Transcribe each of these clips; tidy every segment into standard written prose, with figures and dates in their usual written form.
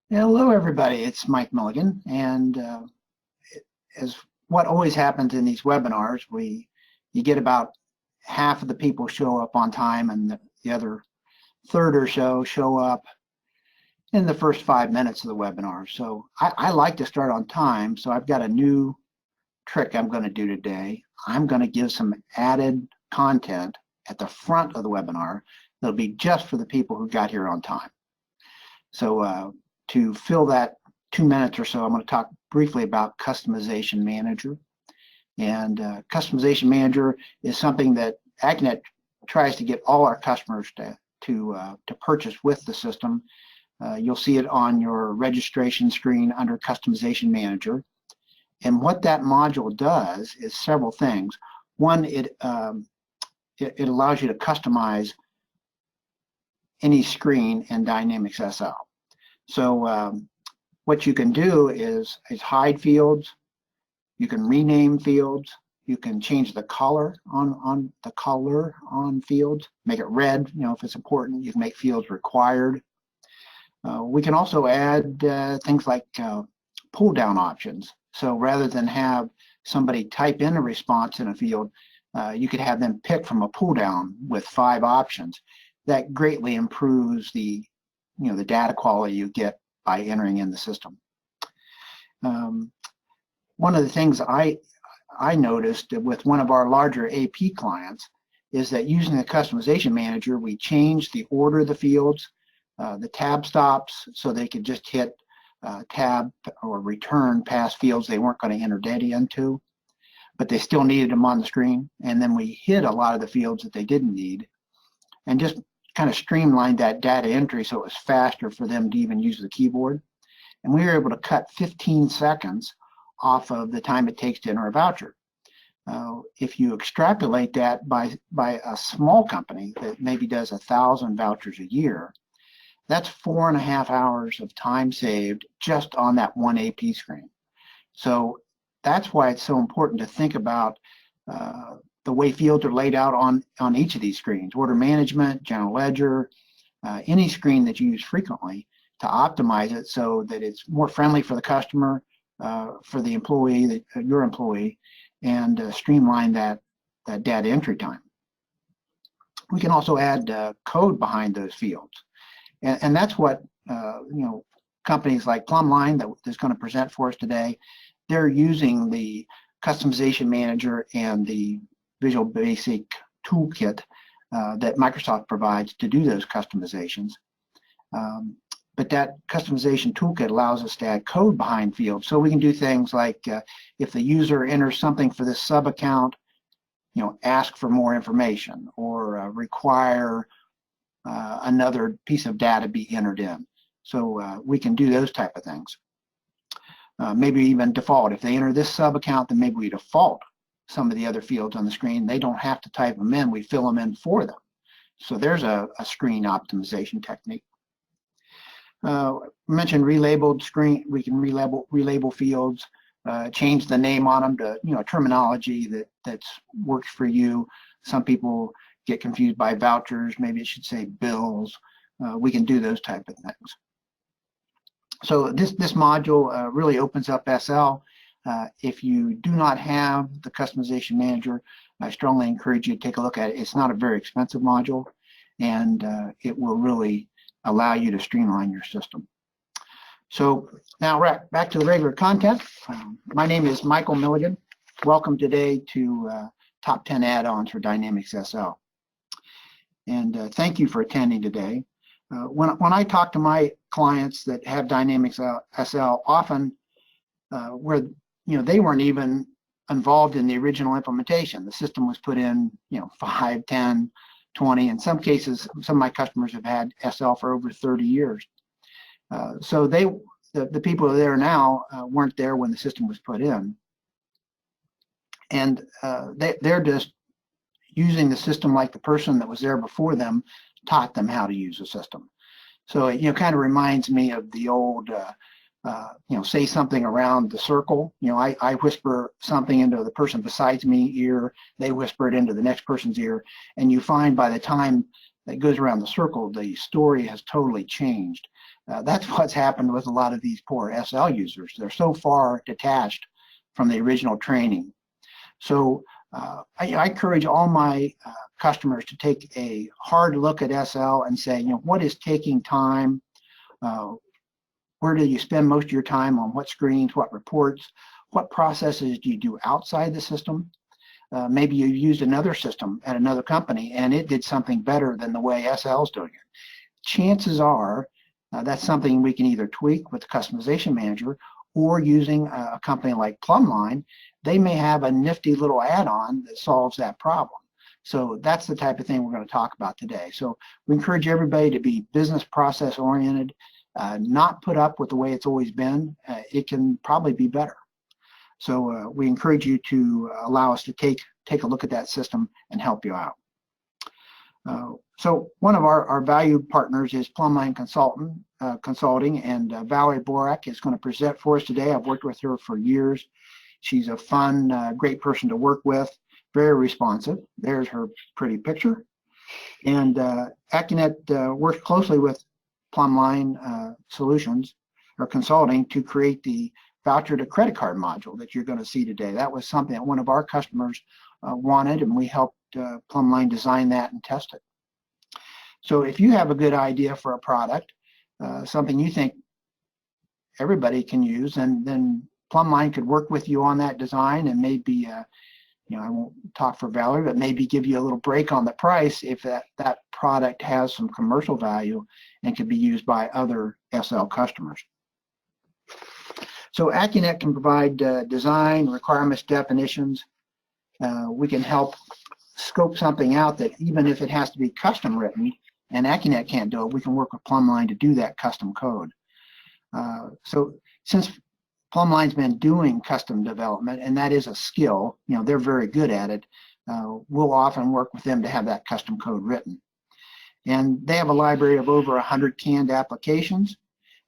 Hello, everybody. It's Mike Milligan, and as what always happens in these webinars, you get about half of the people show up on time, and the other third or so show up in the first 5 minutes of the webinar. So I like to start on time. So I've got a new trick I'm going to do today. I'm going to give some added content at the front of the webinar that'll be just for the people who got here on time. So to fill that 2 minutes or so, I'm going to talk briefly about Customization Manager. And Customization Manager is something that AccuNet tries to get all our customers to purchase with the system. You'll see it on your registration screen under Customization Manager. And what that module does is several things. One, it allows you to customize any screen in Dynamics SL. So what you can do is hide fields, you can rename fields, you can change the color on fields, make it red, if it's important. You can make fields required. We can also add things like pull down options. So rather than have somebody type in a response in a field, you could have them pick from a pull down with 5 options. That greatly improves the data quality you get by entering in the system. One of the things I noticed with one of our larger AP clients is that using the Customization Manager, we changed the order of the fields, the tab stops, so they could just hit tab or return past fields they weren't going to enter data into, but they still needed them on the screen. And then we hid a lot of the fields that they didn't need and just kind of streamlined that data entry so it was faster for them to even use the keyboard. And we were able to cut 15 seconds off of the time it takes to enter a voucher. If you extrapolate that by a small company that maybe does 1,000 vouchers a year, that's 4.5 hours of time saved just on that one AP screen. So that's why it's so important to think about the way fields are laid out on each of these screens: order management, general ledger, any screen that you use frequently, to optimize it so that it's more friendly for the customer, for the employee, your employee, and streamline that data entry time. We can also add code behind those fields, and that's what companies like Plumline that is going to present for us today. They're using the Customization Manager and the Visual Basic toolkit that Microsoft provides to do those customizations. But that customization toolkit allows us to add code behind fields. So we can do things like if the user enters something for this sub account, ask for more information or require another piece of data be entered in. So we can do those type of things. Maybe even default. If they enter this sub account, then maybe we default some of the other fields on the screen. They don't have to type them in. We fill them in for them. So there's a screen optimization technique. Mentioned relabeled screen. We can relabel fields, change the name on them to terminology that works for you. Some people get confused by vouchers. Maybe it should say bills. We can do those type of things. So this module really opens up SL. If you do not have the Customization Manager, I strongly encourage you to take a look at it. It's not a very expensive module, and it will really allow you to streamline your system. So now back to the regular content. My name is Michael Milligan. Welcome today to Top 10 Add-ons for Dynamics SL. And thank you for attending today. When I talk to my clients that have Dynamics SL, often where they weren't even involved in the original implementation. The system was put in 5, 10, 20. In some cases, some of my customers have had SL for over 30 years. So the people there now weren't there when the system was put in. And they're just using the system like the person that was there before them taught them how to use the system. So it kind of reminds me of the old say something around the circle. I whisper something into the person beside me ear, they whisper it into the next person's ear, and you find by the time that goes around the circle, the story has totally changed. That's what's happened with a lot of these poor SL users. They're so far detached from the original training. So I encourage all my customers to take a hard look at SL and say, what is taking time? Where do you spend most of your time on what screens, what reports, what processes do you do outside the system? Maybe you used another system at another company and it did something better than the way SL's doing it. Chances are that's something we can either tweak with the customization manager or using a company like Plumline. They may have a nifty little add-on that solves that problem. So that's the type of thing we're going to talk about today. So we encourage everybody to be business process oriented, not put up with the way it's always been. It can probably be better. So we encourage you to allow us to take a look at that system and help you out. So one of our valued partners is Plumline Consulting, and Valerie Borak is going to present for us today. I've worked with her for years. She's a fun, great person to work with, very responsive. There's her pretty picture. And AccuNet works closely with Plumline Solutions or Consulting to create the voucher to credit card module that you're going to see today. That was something that one of our customers wanted, and we helped Plumline design that and test it. So if you have a good idea for a product, something you think everybody can use, and then Plumline could work with you on that design and maybe, I won't talk for Valerie, but maybe give you a little break on the price if that product has some commercial value and can be used by other SL customers. So AccuNet can provide design, requirements, definitions. We can help scope something out that even if it has to be custom written and AccuNet can't do it, we can work with Plumline to do that custom code. So since Plumline's been doing custom development, and that is a skill, they're very good at it, we'll often work with them to have that custom code written. And they have a library of over 100 canned applications.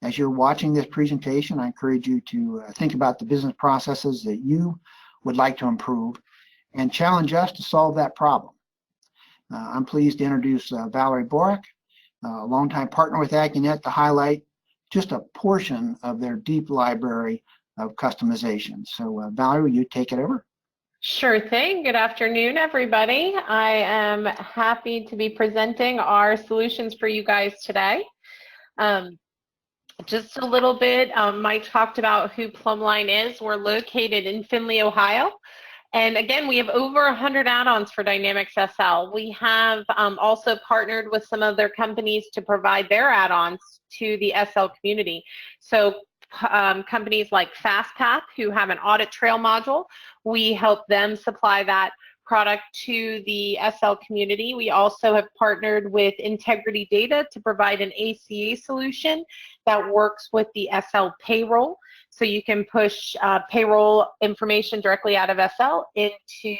As you're watching this presentation, I encourage you to think about the business processes that you would like to improve and challenge us to solve that problem. I'm pleased to introduce Valerie Borak, a longtime partner with AccuNet, to highlight just a portion of their deep library of customization. So Valerie, will you take it over? Sure thing. Good afternoon, everybody. I am happy to be presenting our solutions for you guys today. Just a little bit, Mike talked about who Plumline is. We're located in Findlay, Ohio. And again, we have over 100 add-ons for Dynamics SL. We have also partnered with some other companies to provide their add-ons to the SL community. So companies like FastPath, who have an audit trail module, we help them supply that product to the SL community. We also have partnered with Integrity Data to provide an ACA solution that works with the SL payroll. So you can push payroll information directly out of SL into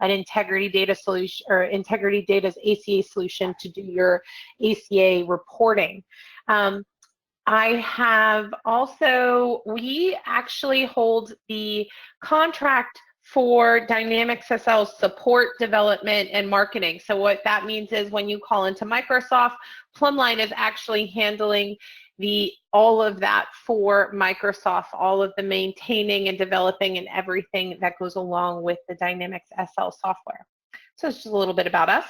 an Integrity Data solution, or Integrity Data's ACA solution, to do your ACA reporting. I have also, we actually hold the contract for Dynamics SL's support, development, and marketing. So what that means is when you call into Microsoft, Plumline is actually handling all of that for Microsoft, all of the maintaining and developing and everything that goes along with the Dynamics SL software. So it's just a little bit about us.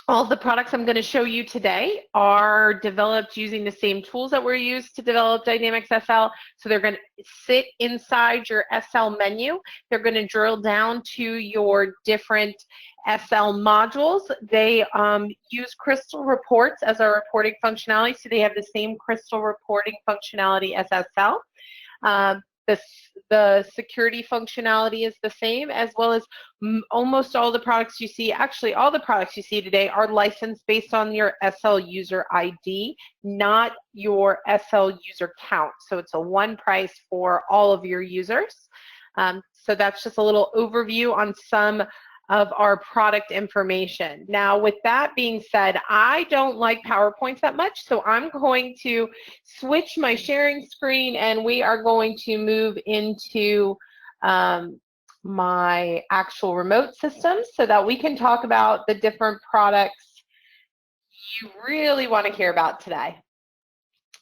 All the products I'm going to show you today are developed using the same tools that were used to develop Dynamics SL. So they're going to sit inside your SL menu. They're going to drill down to your different SL modules. They use Crystal Reports as our reporting functionality, so they have the same Crystal reporting functionality as SL. The security functionality is the same, as well as almost all the products you see. Actually, all the products you see today are licensed based on your SL user ID, not your SL user count. So it's a one price for all of your users. So that's just a little overview on some of our product information. Now, with that being said, I don't like PowerPoints that much, so I'm going to switch my sharing screen and we are going to move into my actual remote system so that we can talk about the different products you really want to hear about today.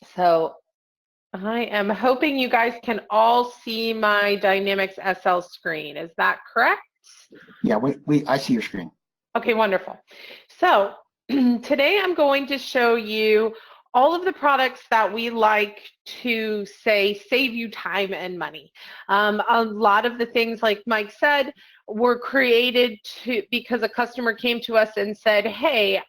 So I am hoping you guys can all see my Dynamics SL screen. Is that correct? Yeah, I see your screen. Okay, wonderful. So today I'm going to show you all of the products that we like to say save you time and money. A lot of the things, like Mike said, were created because a customer came to us and said, hey,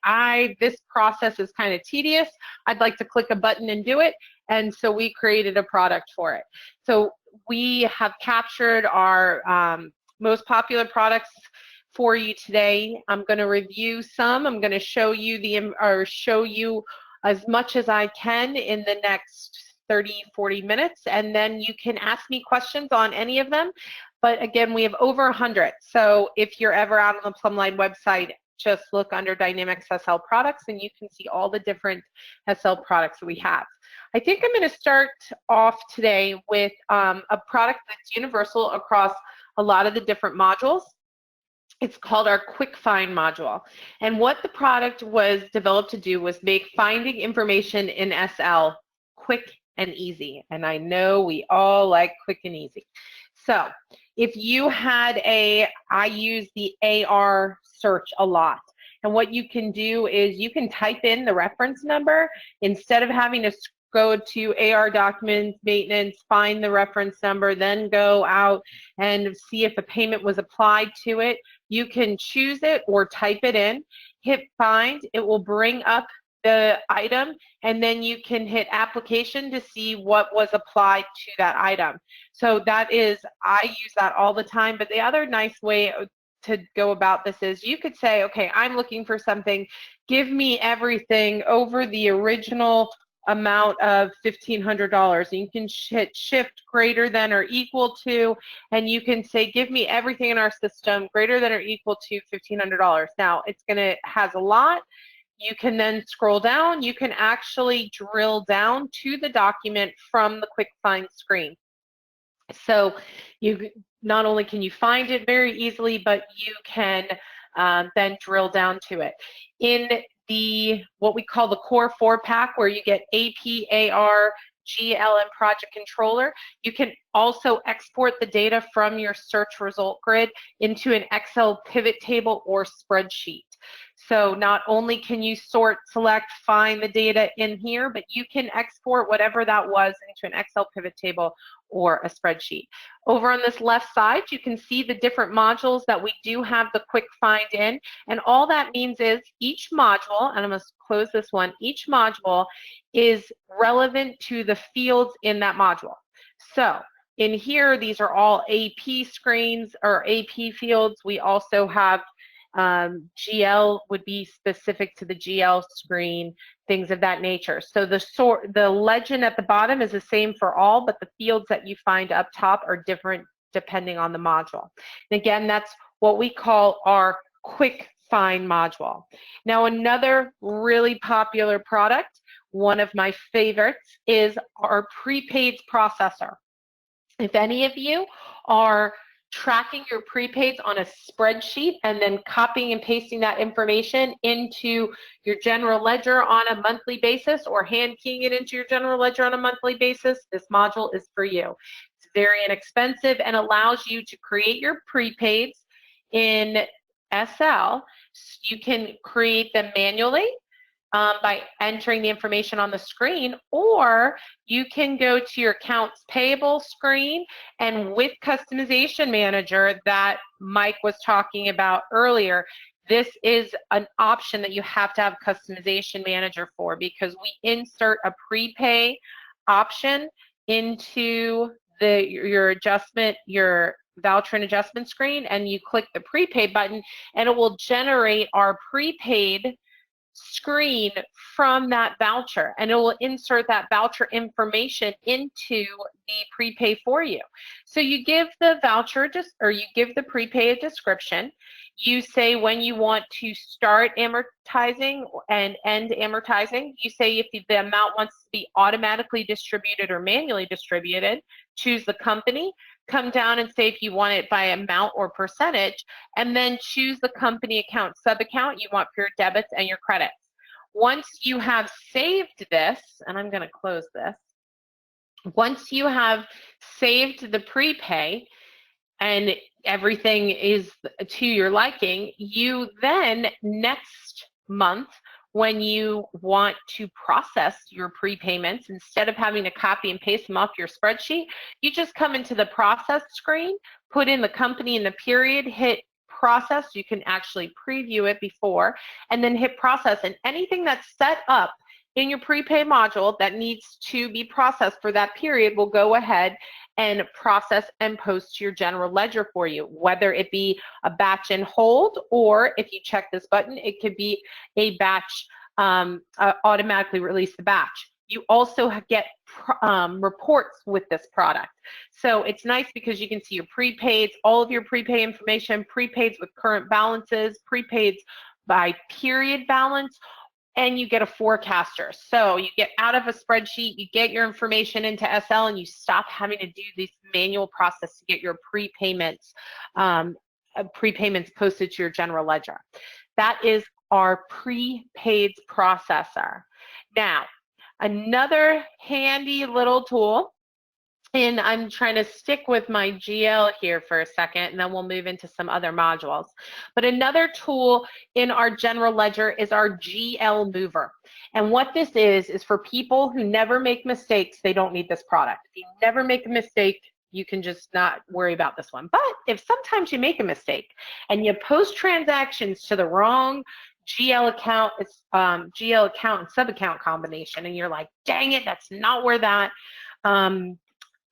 this process is kind of tedious. I'd like to click a button and do it. And so we created a product for it. So we have captured our most popular products for you today. I'm going to review some. I'm going to show you as much as I can in the next 30-40 minutes, and then you can ask me questions on any of them. But again, we have over 100. So if you're ever out on the Plumline website, just look under Dynamics SL products and you can see all the different SL products that we have. I think I'm going to start off today with a product that's universal across a lot of the different modules. It's called our Quick Find module. And what the product was developed to do was make finding information in SL quick and easy. And I know we all like quick and easy. So if you had I use the AR search a lot. And what you can do is you can type in the reference number instead of having to go to AR documents, maintenance, find the reference number, then go out and see if a payment was applied to it. You can choose it or type it in, hit find, it will bring up the item, and then you can hit application to see what was applied to that item. So I use that all the time, but the other nice way to go about this is you could say, okay, I'm looking for something, give me everything over the original amount of $1,500. You can hit shift greater than or equal to, and you can say, give me everything in our system greater than or equal to $1,500. Now, has a lot. You can then scroll down. You can actually drill down to the document from the quick find screen. So not only can you find it very easily, but you can then drill down to it. In what we call the core 4-pack, where you get AP, AR, GL, and project controller, you can also export the data from your search result grid into an Excel pivot table or spreadsheet. So not only can you sort, select, find the data in here, but you can export whatever that was into an Excel pivot table or a spreadsheet. Over on this left side, you can see the different modules that we do have the quick find in. And all that means is each module, and I'm going to close this one, each module is relevant to the fields in that module. So in here, these are all AP screens or AP fields. We also have GL would be specific to the GL screen, things of that nature. So the legend at the bottom is the same for all, but the fields that you find up top are different depending on the module. And again, that's what we call our quick find module. Now, another really popular product, one of my favorites, is our prepaids processor. If any of you are tracking your prepaids on a spreadsheet and then copying and pasting that information into your general ledger on a monthly basis, or hand keying it into your general ledger on a monthly basis, this module is for you. It's very inexpensive and allows you to create your prepaids in SL. You can create them manually by entering the information on the screen, or you can go to your accounts payable screen, and with Customization Manager that Mike was talking about earlier, this is an option that you have to have Customization Manager for, because we insert a prepay option into your voucher and adjustment screen, and you click the prepay button and it will generate our prepaid screen from that voucher, and it will insert that voucher information into the prepay for you. So you give the voucher you give the prepay a description. You say when you want to start amortizing and end amortizing. You say if the amount wants to be automatically distributed or manually distributed. Choose the company. Come down and say if you want it by amount or percentage, and then choose the company account, sub-account. You want for your debits and your credits. Once you have saved this, and I'm going to close this, once you have saved the prepay and everything is to your liking, you then next month, when you want to process your prepayments, instead of having to copy and paste them off your spreadsheet, you just come into the process screen, put in the company and the period, hit process. You can actually preview it before, and then hit process. And anything that's set up in your prepay module that needs to be processed for that period will go ahead and process and post to your general ledger for you, whether it be a batch and hold, or if you check this button, it could be a batch, automatically release the batch. You also get reports with this product. So it's nice because you can see your prepaids, all of your prepay information, prepaids with current balances, prepaids by period balance, and you get a forecaster. So you get out of a spreadsheet, you get your information into SL, and you stop having to do this manual process to get your prepayments posted to your general ledger. That is our prepaids processor. Now, another handy little tool, and I'm trying to stick with my GL here for a second, and then we'll move into some other modules. But another tool in our general ledger is our GL mover. And what this is for people who never make mistakes, they don't need this product. If you never make a mistake, you can just not worry about this one. But if sometimes you make a mistake and you post transactions to the wrong GL account, GL account and sub-account combination, and you're like, dang it, that's not where that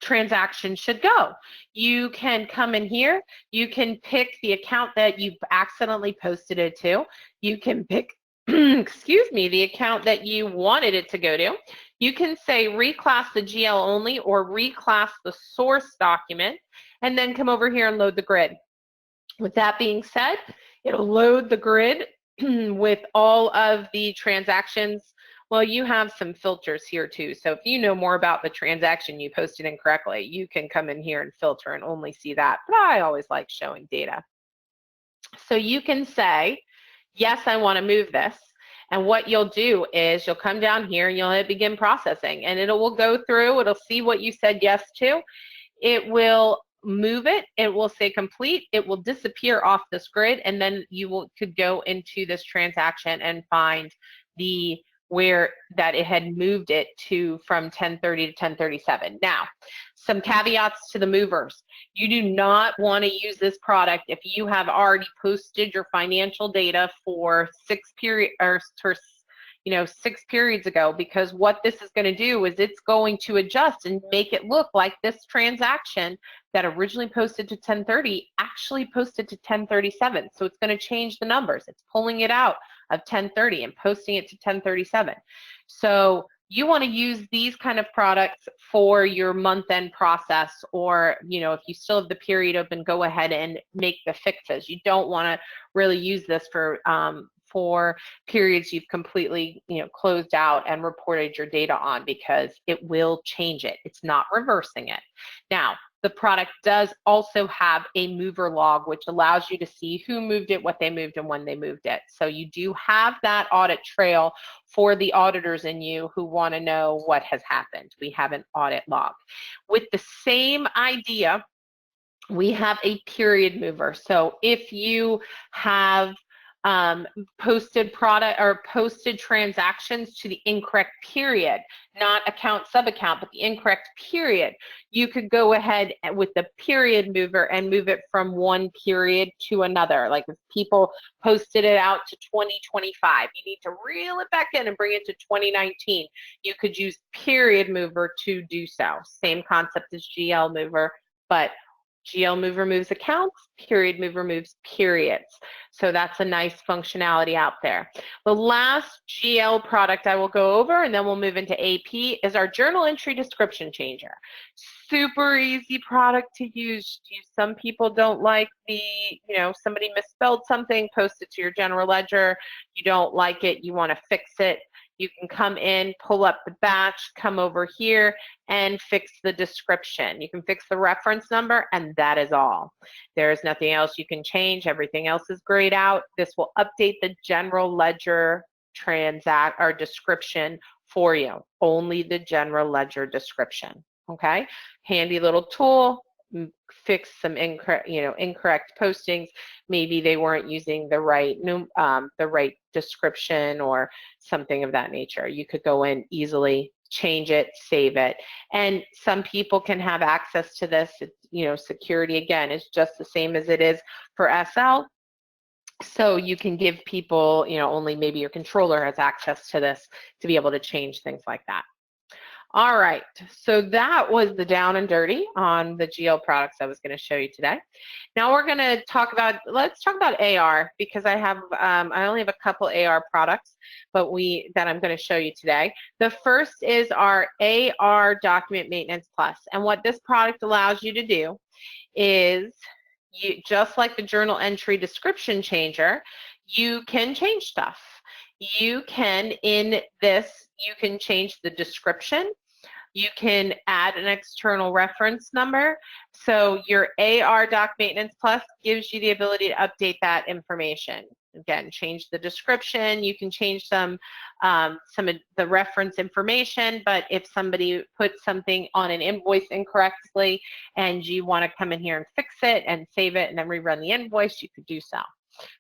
transaction should go. You can come in here, you can pick the account that you've accidentally posted it to, you can pick excuse me, the account that you wanted it to go to. You can say reclass the GL only or reclass the source document, and then come over here and load the grid. With that being said, it'll load the grid with all of the transactions. Well, you have some filters here too. So if you know more about the transaction you posted incorrectly, you can come in here and filter and only see that. But I always like showing data. So you can say, yes, I want to move this. And what you'll do is you'll come down here and you'll hit begin processing, and it will go through, it'll see what you said yes to. It will move it, it will say complete, it will disappear off this grid, and then you could go into this transaction and find the where that it had moved it to from 1030 to 1037. Now, some caveats to the movers. You do not want to use this product if you have already posted your financial data for 6 periods ago, because what this is going to do is it's going to adjust and make it look like this transaction that originally posted to 1030 actually posted to 1037. So it's going to change the numbers. It's pulling it out of 1030 and posting it to 1037. So you want to use these kind of products for your month-end process, or if you still have the period open, go ahead and make the fixes. You don't want to really use this for periods you've completely closed out and reported your data on, because it will change it. It's not reversing it. Now, the product does also have a mover log, which allows you to see who moved it, what they moved, and when they moved it. So you do have that audit trail for the auditors in you who want to know what has happened. We have an audit log. With the same idea, we have a period mover. So if you have posted product or posted transactions to the incorrect period, not account sub-account, but the incorrect period, you could go ahead with the period mover and move it from one period to another. Like if people posted it out to 2025, you need to reel it back in and bring it to 2019. You could use period mover to do so. Same concept as GL mover, but GL mover moves accounts, period mover moves periods. So that's a nice functionality out there. The last GL product I will go over, and then we'll move into AP, is our journal entry description changer. Super easy product to use. Some people don't like somebody misspelled something, post it to your general ledger. You don't like it, you want to fix it. You can come in, pull up the batch, come over here, and fix the description. You can fix the reference number, and that is all. There is nothing else you can change. Everything else is grayed out. This will update the general ledger transact or description for you, only the general ledger description. Okay, handy little tool. Fix some incorrect postings. Maybe they weren't using the right description or something of that nature. You could go in easily, change it, save it, and some people can have access to this. Security again is just the same as it is for SL. So you can give people, only maybe your controller has access to this to be able to change things like that. All right, so that was the down and dirty on the GL products I was going to show you today. Now we're going to talk about, let's talk about AR, because I only have a couple AR products that I'm going to show you today. The first is our AR Document Maintenance Plus, and what this product allows you to do is, just like the journal entry description changer, you can change stuff. You can, in this, you can change the description. You can add an external reference number. So your AR Doc Maintenance Plus gives you the ability to update that information. Again, change the description. You can change some of the reference information, but if somebody puts something on an invoice incorrectly and you want to come in here and fix it and save it and then rerun the invoice, you could do so.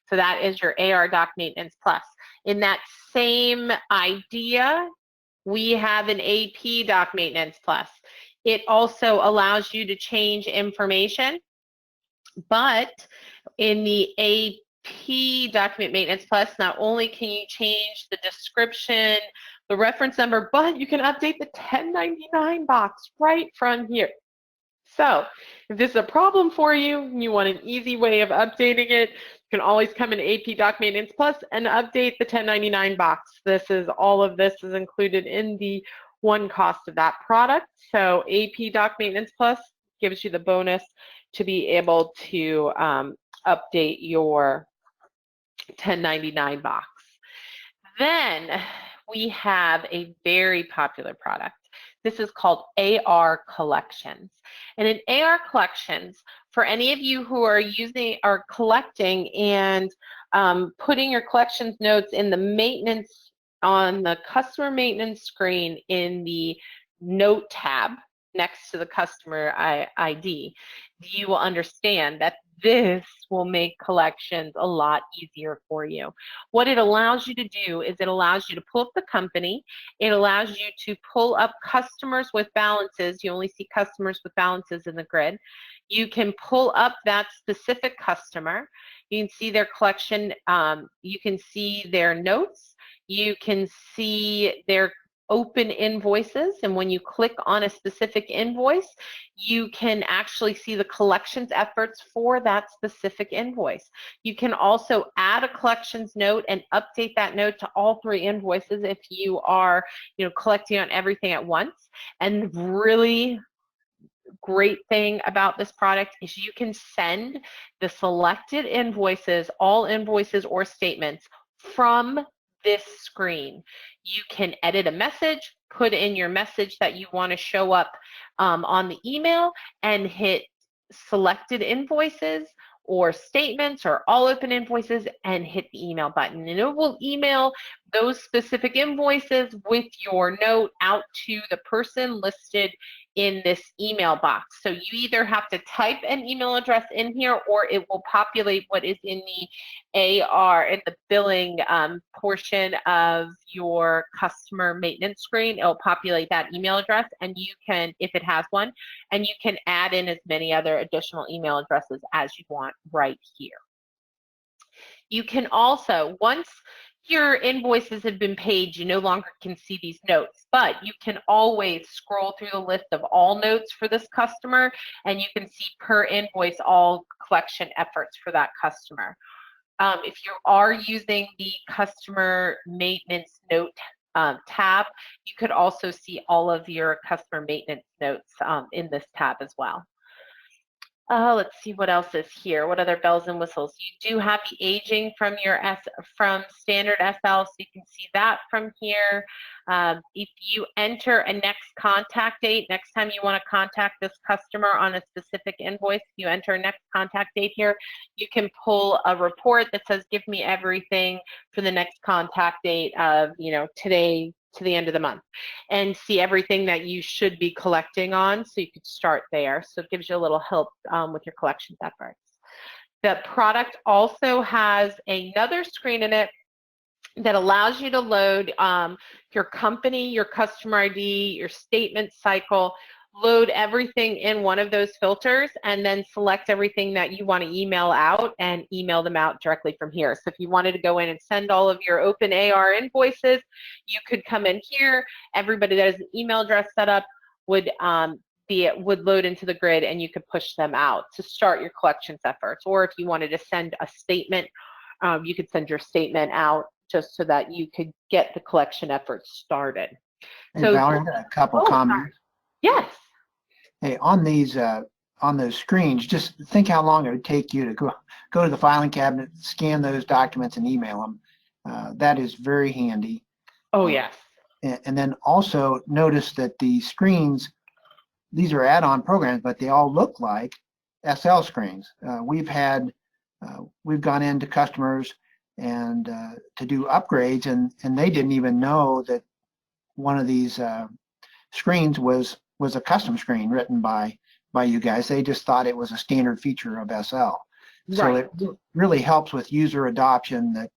So that is your AR Doc Maintenance Plus. In that same idea, we have an AP Doc Maintenance Plus. It also allows you to change information, but in the AP Document Maintenance Plus, not only can you change the description, the reference number, but you can update the 1099 box right from here. So if this is a problem for you and you want an easy way of updating it, you can always come in AP Doc Maintenance Plus and update the 1099 box. All of this is included in the one cost of that product. So AP Doc Maintenance Plus gives you the bonus to be able to update your 1099 box. Then we have a very popular product. This is called AR Collections. And in AR Collections, for any of you who are collecting and putting your collections notes in the maintenance, on the customer maintenance screen in the note tab next to the customer ID, you will understand that this will make collections a lot easier for you. What it allows you to do is it allows you to pull up the company. It allows you to pull up customers with balances. You only see customers with balances in the grid. You can pull up that specific customer. You can see their collection. You can see their notes. You can see their open invoices, and when you click on a specific invoice, you can actually see the collections efforts for that specific invoice. You can also add a collections note and update that note to all 3 invoices if you are, collecting on everything at once. And really great thing about this product is you can send the selected invoices, all invoices or statements, from this screen. You can edit a message, put in your message that you want to show up on the email, and hit selected invoices or statements or all open invoices and hit the email button. And it will email those specific invoices with your note out to the person listed in this email box. So you either have to type an email address in here, or it will populate what is in the AR, in the billing portion of your customer maintenance screen. It'll populate that email address, and you can, if it has one, and you can add in as many other additional email addresses as you want right here. You can also, once your invoices have been paid, you no longer can see these notes, but you can always scroll through the list of all notes for this customer, and you can see per invoice all collection efforts for that customer. If you are using the customer maintenance note tab, you could also see all of your customer maintenance notes in this tab as well. Let's see what else is here. What other bells and whistles? You do have the aging from from standard SL, so you can see that from here. If you enter a next contact date, next time you want to contact this customer on a specific invoice, you enter a next contact date here, you can pull a report that says, give me everything for the next contact date of, today to the end of the month, and see everything that you should be collecting on, so you could start there. So it gives you a little help with your collections efforts. The product also has another screen in it that allows you to load your company, your customer ID, your statement cycle, load everything in one of those filters, and then select everything that you want to email out and email them out directly from here. So if you wanted to go in and send all of your open AR invoices, you could come in here. Everybody that has an email address set up would load into the grid, and you could push them out to start your collections efforts. Or if you wanted to send a statement, you could send your statement out just so that you could get the collection efforts started. Hey, So, Valerie, I got a couple comments. Yes. Hey, on those screens, just think how long it would take you to go to the filing cabinet, scan those documents, and email them. That is very handy. Oh, yes. And then also notice that the screens, these are add-on programs, but they all look like SL screens. We've gone into customers and to do upgrades, and they didn't even know that one of these screens was a custom screen written by you guys. They just thought it was a standard feature of SL. So Right. it really helps with user adoption that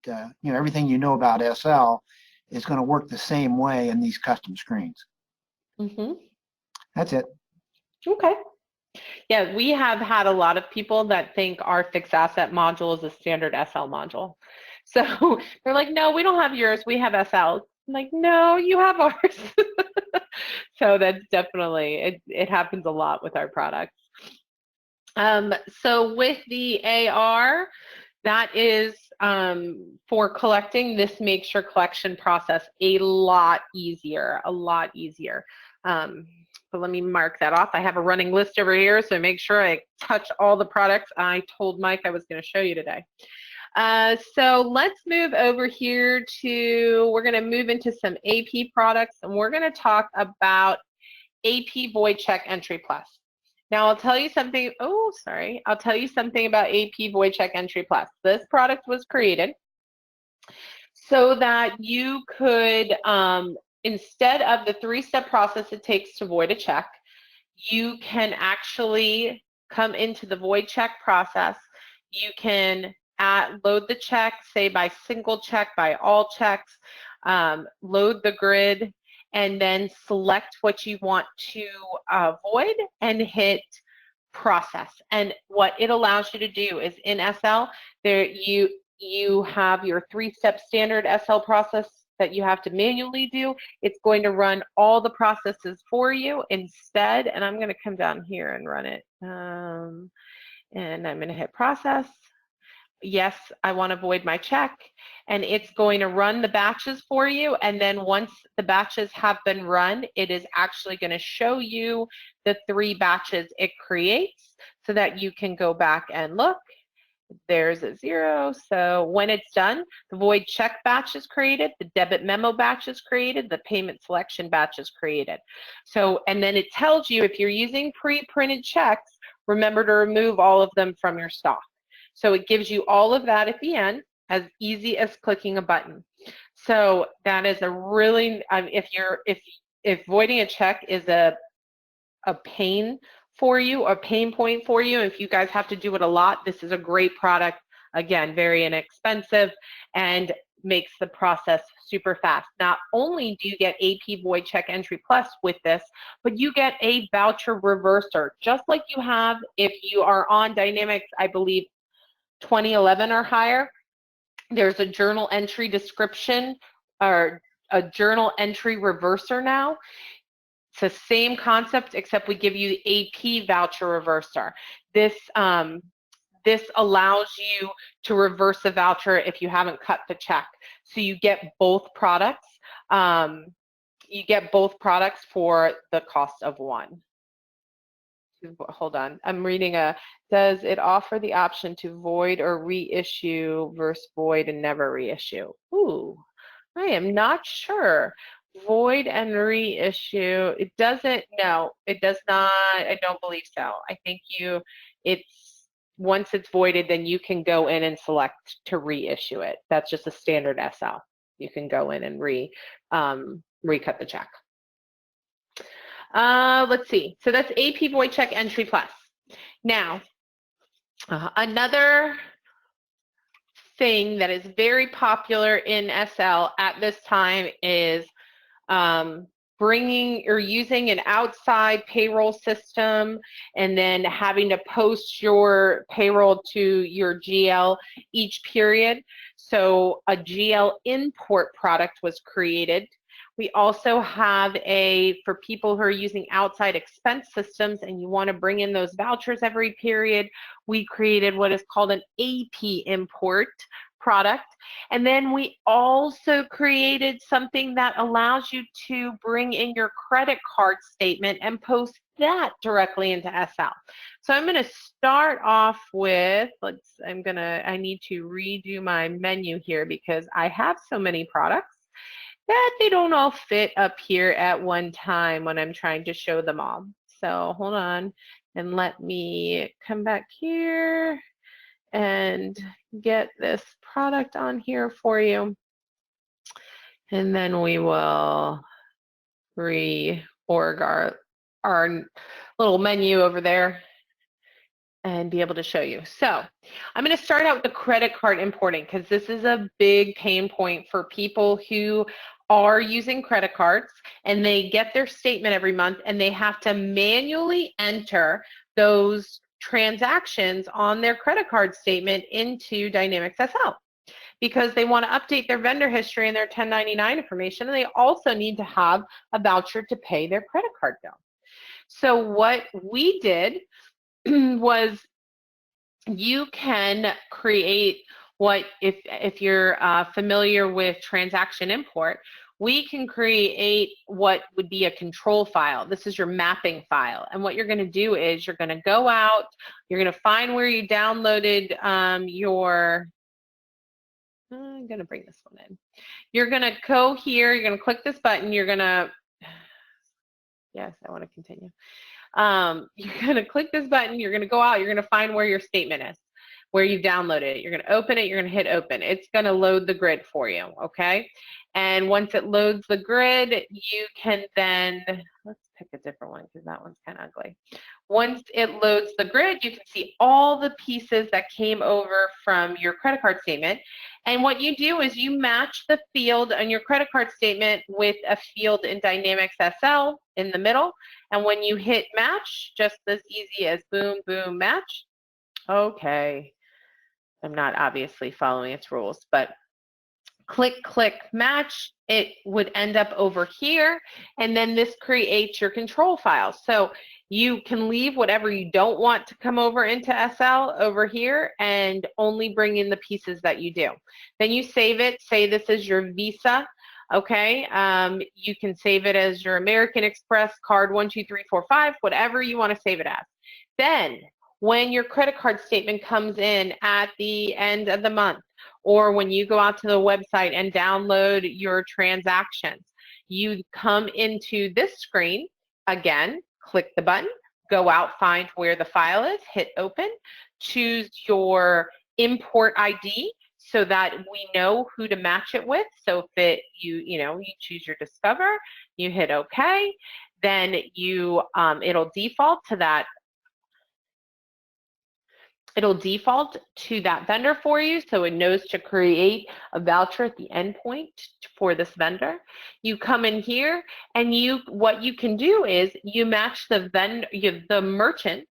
everything you know about SL is going to work the same way in these custom screens. Mm-hmm. That's it. Okay. Yeah, we have had a lot of people that think our fixed asset module is a standard SL module. So they're like, no, we don't have yours, we have SL. I'm like, no, you have ours. So that's definitely, it happens a lot with our products. So with the AR, that is for collecting. This makes your collection process a lot easier, but let me mark that off. I have a running list over here, so make sure I touch all the products I told Mike I was going to show you today. So let's move over here we're going to move into some AP products, and we're going to talk about AP Void Check Entry Plus. Now I'll tell you something, I'll tell you something about AP Void Check Entry Plus. This product was created so that you could, instead of the 3-step process it takes to void a check, you can actually come into the void check process. You can load the check, say by single check, by all checks, load the grid, and then select what you want to void and hit process. And what it allows you to do is in SL, you have your 3-step standard SL process that you have to manually do. It's going to run all the processes for you instead, and I'm going to come down here and run it. And I'm going to hit process. Yes, I want to void my check, and it's going to run the batches for you, and then once the batches have been run, it is actually going to show you the 3 batches it creates so that you can go back and look. There's a 0. So when it's done, the void check batch is created, the debit memo batch is created, the payment selection batch is created. So, and then it tells you if you're using pre-printed checks, remember to remove all of them from your stock. So it gives you all of that at the end, as easy as clicking a button. So that is a really, if voiding a check is a pain for you, a pain point for you, if you guys have to do it a lot, this is a great product. Again, very inexpensive and makes the process super fast. Not only do you get AP Void Check Entry Plus with this, but you get a voucher reverser, just like you have if you are on Dynamics, I believe 2011 or higher. There's a journal entry description or a journal entry reverser now. It's the same concept, except we give you the AP voucher reverser. This allows you to reverse a voucher if you haven't cut the check. So you get both products. You get both products for the cost of one. hold on, I'm reading does it offer the option to void or reissue versus void and never reissue? Ooh, I am not sure. Void and reissue, it doesn't, no, it does not, I don't believe so. I think once it's voided, then you can go in and select to reissue it. That's just a standard SL. You can go in and recut the check. Let's see. So that's AP Void Check Entry Plus. Now, another thing that is very popular in SL at this time is bringing or using an outside payroll system and then having to post your payroll to your GL each period. So a GL import product was created. We also have for people who are using outside expense systems and you want to bring in those vouchers every period, we created what is called an AP import product. And then we also created something that allows you to bring in your credit card statement and post that directly into SL. So I'm going to start off with, I need to redo my menu here because I have so many products that they don't all fit up here at one time when I'm trying to show them all. So hold on and let me come back here and get this product on here for you. And then we will reorg our little menu over there and be able to show you. So I'm going to start out with the credit card importing because this is a big pain point for people who are using credit cards and they get their statement every month and they have to manually enter those transactions on their credit card statement into Dynamics SL because they want to update their vendor history and their 1099 information, and they also need to have a voucher to pay their credit card bill. So what we did was you can create if you're familiar with transaction import, we can create what would be a control file. This is your mapping file. And what you're going to do is you're going to go out, you're going to find where you downloaded I'm going to bring this one in. You're going to go here, you're going to click this button, you're going to, yes, I want to continue. You're going to click this button, you're going to go out, you're going to find where your statement is, where you downloaded it. You're going to open it, you're going to hit open. It's going to load the grid for you, okay? And once it loads the grid, you can then, let's pick a different one because that one's kind of ugly. Once it loads the grid, you can see all the pieces that came over from your credit card statement. And what you do is you match the field on your credit card statement with a field in Dynamics SL in the middle. And when you hit match, just as easy as boom, boom, match. Okay. I'm not obviously following its rules, but click, click, match, it would end up over here, and then this creates your control file. So you can leave whatever you don't want to come over into SL over here and only bring in the pieces that you do. Then you save it, say this is your Visa, okay? You can save it as your American Express card 12345, whatever you want to save it as. Then when your credit card statement comes in at the end of the month, or when you go out to the website and download your transactions, you come into this screen, again, click the button, go out, find where the file is, hit open, choose your import ID so that we know who to match it with. So if you choose your Discover, you hit OK, then it'll default to that. It'll default to that vendor for you, so it knows to create a voucher at the endpoint for this vendor. You come in here, and what you can do is you match the merchant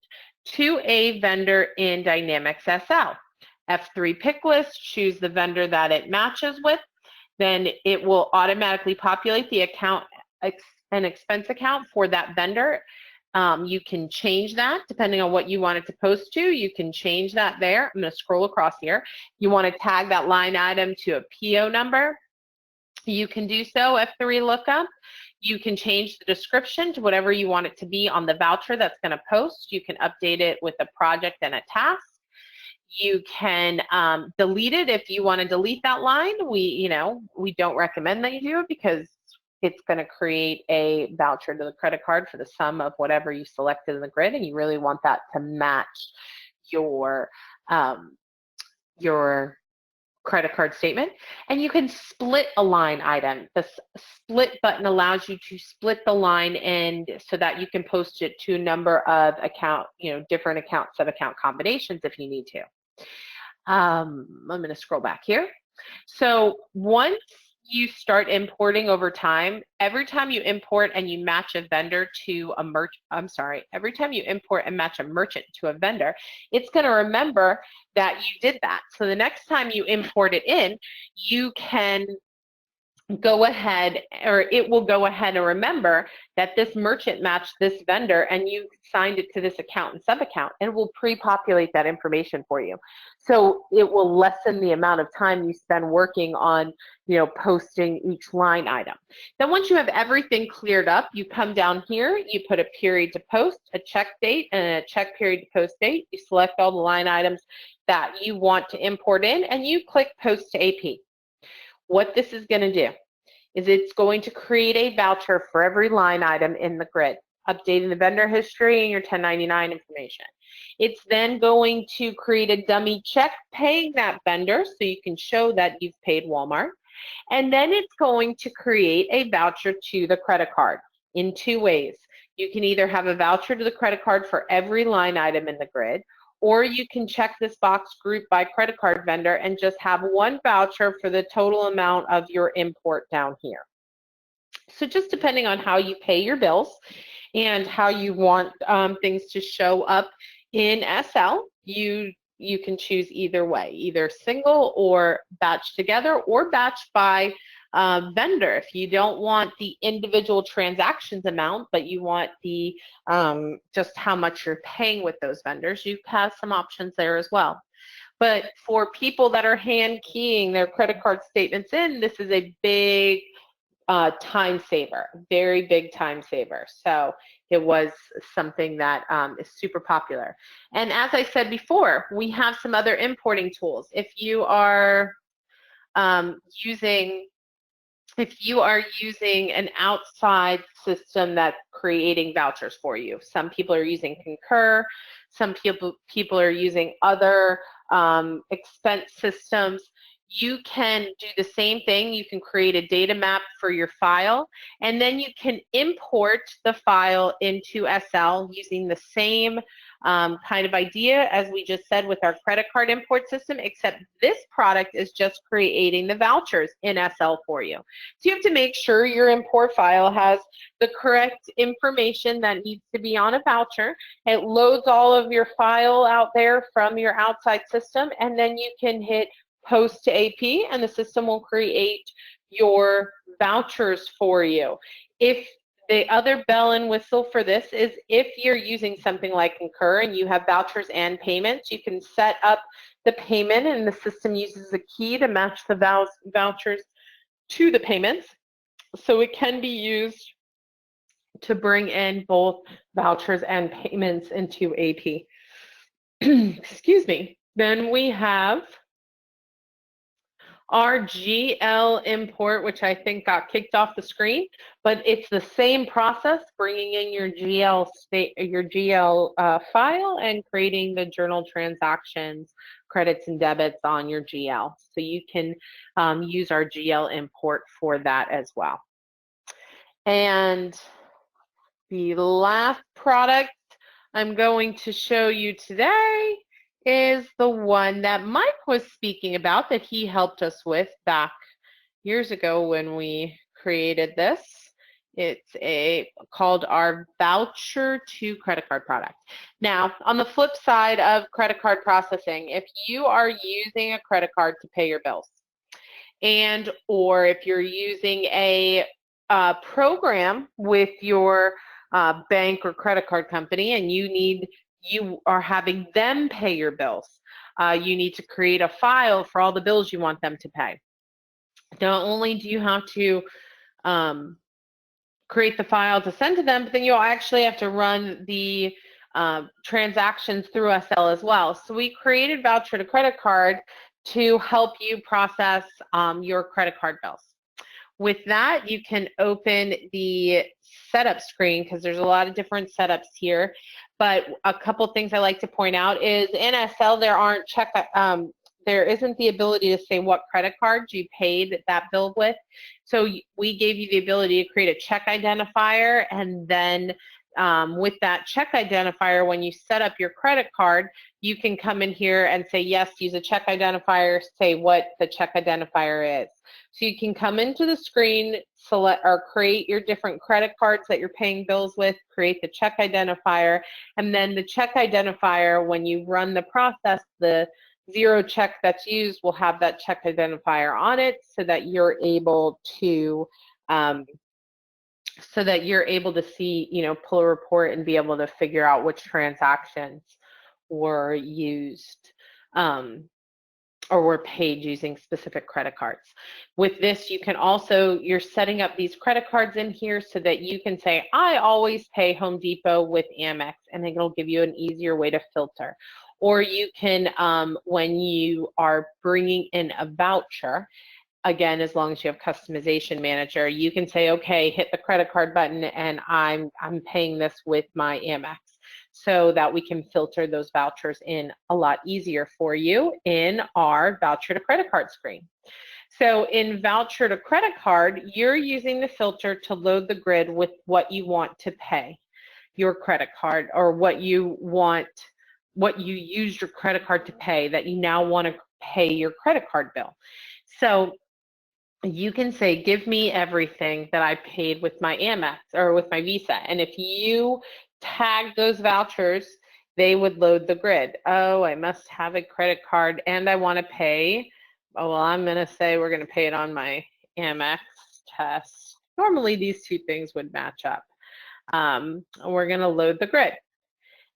to a vendor in Dynamics SL. F3 pick list, choose the vendor that it matches with, then it will automatically populate the account, an expense account for that vendor. You can change that depending on what you want it to post to. You can change that there. I'm going to scroll across here. You want to tag that line item to a PO number. You can do so, F3 lookup. You can change the description to whatever you want it to be on the voucher that's going to post. You can update it with a project and a task. You can delete it if you want to delete that line. We don't recommend that you do it because it's going to create a voucher to the credit card for the sum of whatever you selected in the grid, and you really want that to match your credit card statement. And you can split a line item. The split button allows you to split the line in so that you can post it to a number of different account, sub-account combinations if you need to. I'm going to scroll back here. So once you start importing over time, every time you import and you match a vendor to a every time you import and match a merchant to a vendor, it's going to remember that you did that. So the next time you import it in, you can go ahead, or it will go ahead and remember that this merchant matched this vendor and you signed it to this account and sub-account, and it will pre-populate that information for you. So it will lessen the amount of time you spend working on, posting each line item. Then once you have everything cleared up, you come down here, you put a period to post, a check date, and a check period to post date. You select all the line items that you want to import in, and you click Post to AP. What this is going to do is it's going to create a voucher for every line item in the grid, updating the vendor history and your 1099 information. It's then going to create a dummy check paying that vendor so you can show that you've paid Walmart. And then it's going to create a voucher to the credit card in two ways. You can either have a voucher to the credit card for every line item in the grid, or you can check this box group by credit card vendor and just have one voucher for the total amount of your import down here. So just depending on how you pay your bills and how you want things to show up in SL, you can choose either way, either single or batch together or batch by vendor. If you don't want the individual transactions amount, but you want the just how much you're paying with those vendors, you have some options there as well. But for people that are hand keying their credit card statements in, this is a big time saver, very big time saver. So it was something that is super popular. And as I said before, we have some other importing tools. If you are using an outside system that's creating vouchers for you, some people are using Concur, some people are using other expense systems. You can do the same thing. You can create a data map for your file, and then you can import the file into SL using the same kind of idea as we just said with our credit card import system, except this product is just creating the vouchers in SL for you. So you have to make sure your import file has the correct information that needs to be on a voucher. It loads all of your file out there from your outside system, and then you can hit Post to AP, and the system will create your vouchers for you. If the other bell and whistle for this is if you're using something like Concur and you have vouchers and payments, you can set up the payment and the system uses a key to match the vouchers to the payments. So it can be used to bring in both vouchers and payments into AP. Excuse me. Then we have our GL import, which I think got kicked off the screen, but it's the same process, bringing in your GL file and creating the journal transactions, credits and debits on your GL. So you can use our GL import for that as well. And the last product I'm going to show you today is the one that Mike was speaking about that he helped us with back years ago when we created this. It's called our voucher to credit card product. Now, on the flip side of credit card processing, if you are using a credit card to pay your bills, or if you're using a program with your bank or credit card company and you are having them pay your bills, you need to create a file for all the bills you want them to pay. Not only do you have to create the file to send to them, but then you'll actually have to run the transactions through SL as well. So we created voucher to credit card to help you process your credit card bills. With that, you can open the setup screen because there's a lot of different setups here. But a couple things I like to point out is in SL there isn't the ability to say what credit cards you paid that bill with. So we gave you the ability to create a check identifier, and then with that check identifier, when you set up your credit card, you can come in here and say, yes, use a check identifier, say what the check identifier is. So you can come into the screen, select or create your different credit cards that you're paying bills with, create the check identifier, and then the check identifier, when you run the process, the zero check that's used will have that check identifier on it so that you're able to see, you know, pull a report and be able to figure out which transactions were used or were paid using specific credit cards. With this, you can also, you're setting up these credit cards in here so that you can say, I always pay Home Depot with Amex, and it'll give you an easier way to filter. Or you can, when you are bringing in a voucher, again, as long as you have customization manager, you can say, okay, hit the credit card button and I'm paying this with my Amex, so that we can filter those vouchers in a lot easier for you in our voucher to credit card screen. So in voucher to credit card, you're using the filter to load the grid with what you want to pay your credit card, or what you used your credit card to pay that you now want to pay your credit card bill. So you can say, give me everything that I paid with my Amex or with my Visa. And if you tag those vouchers, they would load the grid. Oh, I must have a credit card and I want to pay. Oh, well, I'm going to say we're going to pay it on my Amex test. Normally, these two things would match up. We're going to load the grid.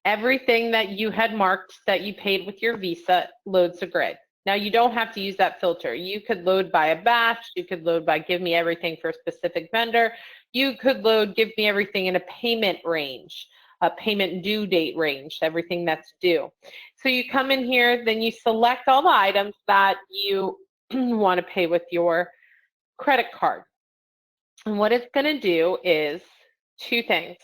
Everything that you had marked that you paid with your Visa loads the grid. Now, you don't have to use that filter. You could load by a batch. You could load by give me everything for a specific vendor. You could load give me everything in a payment range, a payment due date range, everything that's due. So you come in here, then you select all the items that you want to pay with your credit card. And what it's going to do is two things.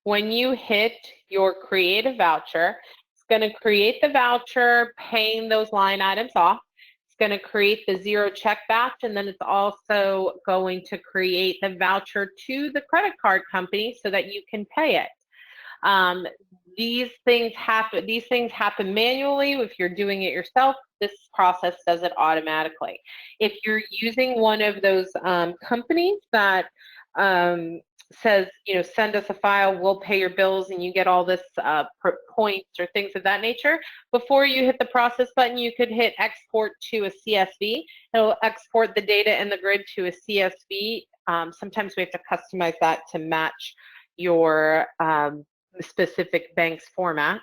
When you hit your create a voucher, it's going to create the voucher, paying those line items off. It's going to create the zero check batch, and then it's also going to create the voucher to the credit card company so that you can pay it. These things happen manually. If you're doing it yourself, this process does it automatically. If you're using one of those companies that says, you know, send us a file, we'll pay your bills, and you get all this points or things of that nature, before you hit the process button, you could hit export to a CSV. It'll export the data in the grid to a CSV. Sometimes we have to customize that to match your specific bank's format,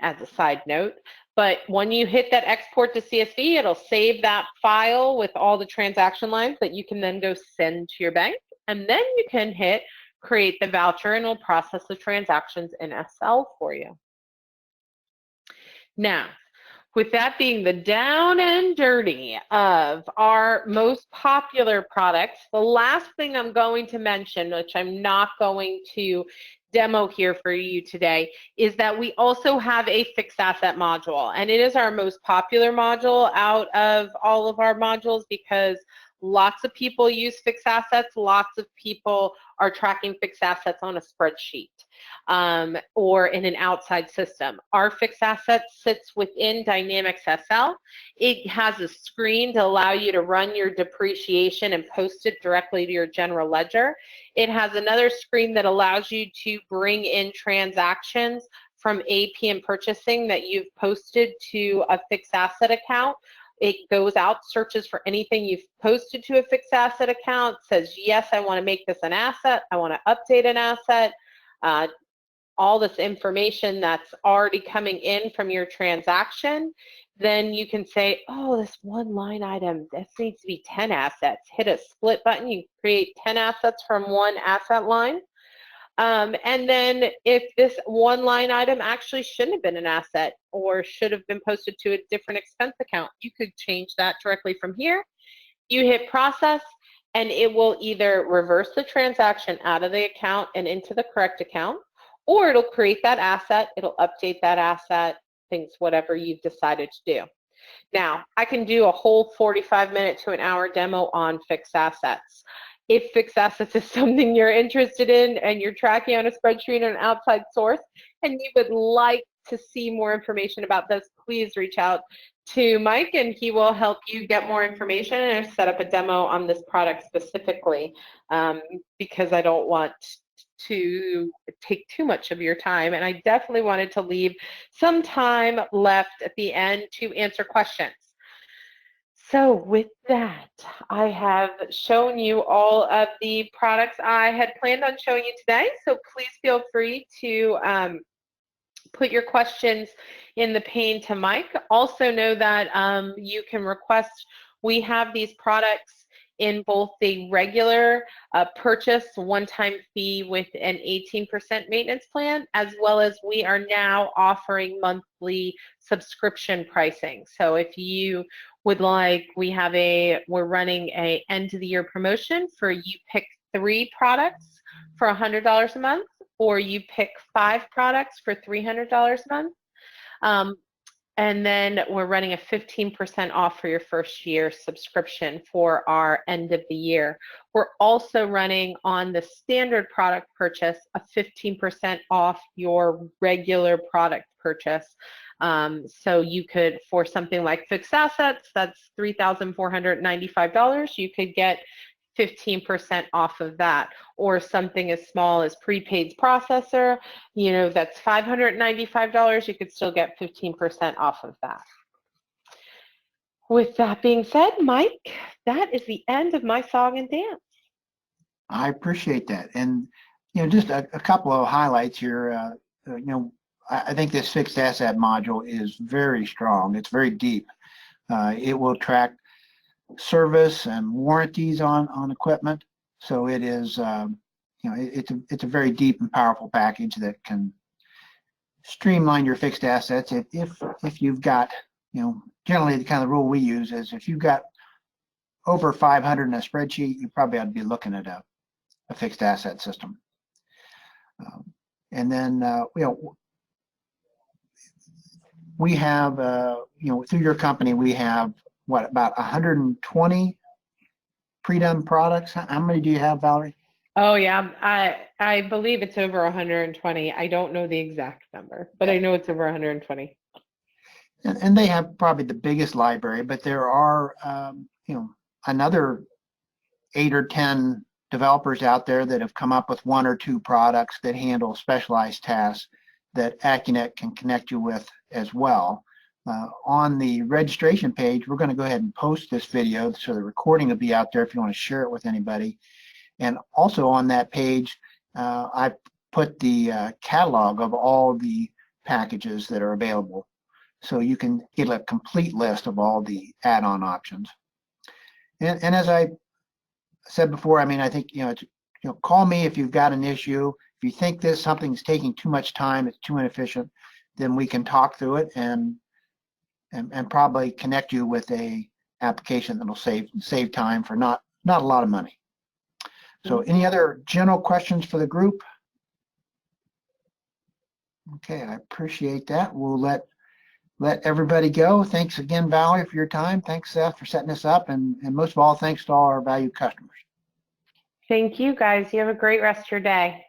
as a side note. But when you hit that export to CSV, it'll save that file with all the transaction lines that you can then go send to your bank. And then you can hit create the voucher, and it'll process the transactions in SL for you. Now, with that being the down and dirty of our most popular products, the last thing I'm going to mention, which I'm not going to demo here for you today, is that we also have a fixed asset module, and it is our most popular module out of all of our modules because lots of people use fixed assets. Lots of people are tracking fixed assets on a spreadsheet or in an outside system. Our fixed asset sits within Dynamics SL. It has a screen to allow you to run your depreciation and post it directly to your general ledger. It has another screen that allows you to bring in transactions from AP and purchasing that you've posted to a fixed asset account. It goes out, searches for anything you've posted to a fixed asset account, says, yes, I want to make this an asset, I want to update an asset, all this information that's already coming in from your transaction, then you can say, oh, this one line item, this needs to be 10 assets. Hit a split button, you create 10 assets from one asset line. And then if this one line item actually shouldn't have been an asset or should have been posted to a different expense account, you could change that directly from here. You hit process, and it will either reverse the transaction out of the account and into the correct account, or it'll create that asset, it'll update that asset, things, whatever you've decided to do. Now, I can do a whole 45-minute to an hour demo on fixed assets. If fixed assets is something you're interested in and you're tracking on a spreadsheet or an outside source and you would like to see more information about this, please reach out to Mike and he will help you get more information and set up a demo on this product specifically, because I don't want to take too much of your time, and I definitely wanted to leave some time left at the end to answer questions. So with that, I have shown you all of the products I had planned on showing you today, so please feel free to put your questions in the pane to Mike. Also know that you can request, we have these products in both the regular purchase one-time fee with an 18% maintenance plan, as well as we are now offering monthly subscription pricing. So if you would like, we're running a end of the year promotion for you pick 3 products for $100 a month, or you pick 5 products for $300 a month. And then we're running a 15% off for your first year subscription for our end of the year. We're also running on the standard product purchase a 15% off your regular product purchase. So you could, for something like fixed assets, that's $3,495, you could get 15% off of that, or something as small as prepaid processor, that's $595, you could still get 15% off of that. With that being said, Mike, that is the end of my song and dance. I appreciate that. And, just a couple of highlights here. I think this fixed asset module is very strong. It's very deep. It will track service and warranties on equipment. So it is, it's a very deep and powerful package that can streamline your fixed assets. If you've got, generally the kind of rule we use is if you've got over 500 in a spreadsheet, you probably ought to be looking at a fixed asset system. And then, we have, through your company, we have about 120 pre-done products. How many do you have, Valerie? Oh yeah, I believe it's over 120. I don't know the exact number, but I know it's over 120. And they have probably the biggest library, but there are, another 8 or 10 developers out there that have come up with 1 or 2 products that handle specialized tasks that AccuNet can connect you with as well. On the registration page, we're going to go ahead and post this video, so the recording will be out there if you want to share it with anybody. And also on that page, I put the catalog of all the packages that are available, so you can get a complete list of all the add-on options. And as I said before, I think call me if you've got an issue. If you think something's taking too much time, it's too inefficient, then we can talk through it and probably connect you with a application that'll save time for not a lot of money. So any other general questions for the group? Okay, I appreciate that. We'll let everybody go. Thanks again, Valerie, for your time. Thanks, Seth, for setting this up. And most of all, thanks to all our valued customers. Thank you, guys. You have a great rest of your day.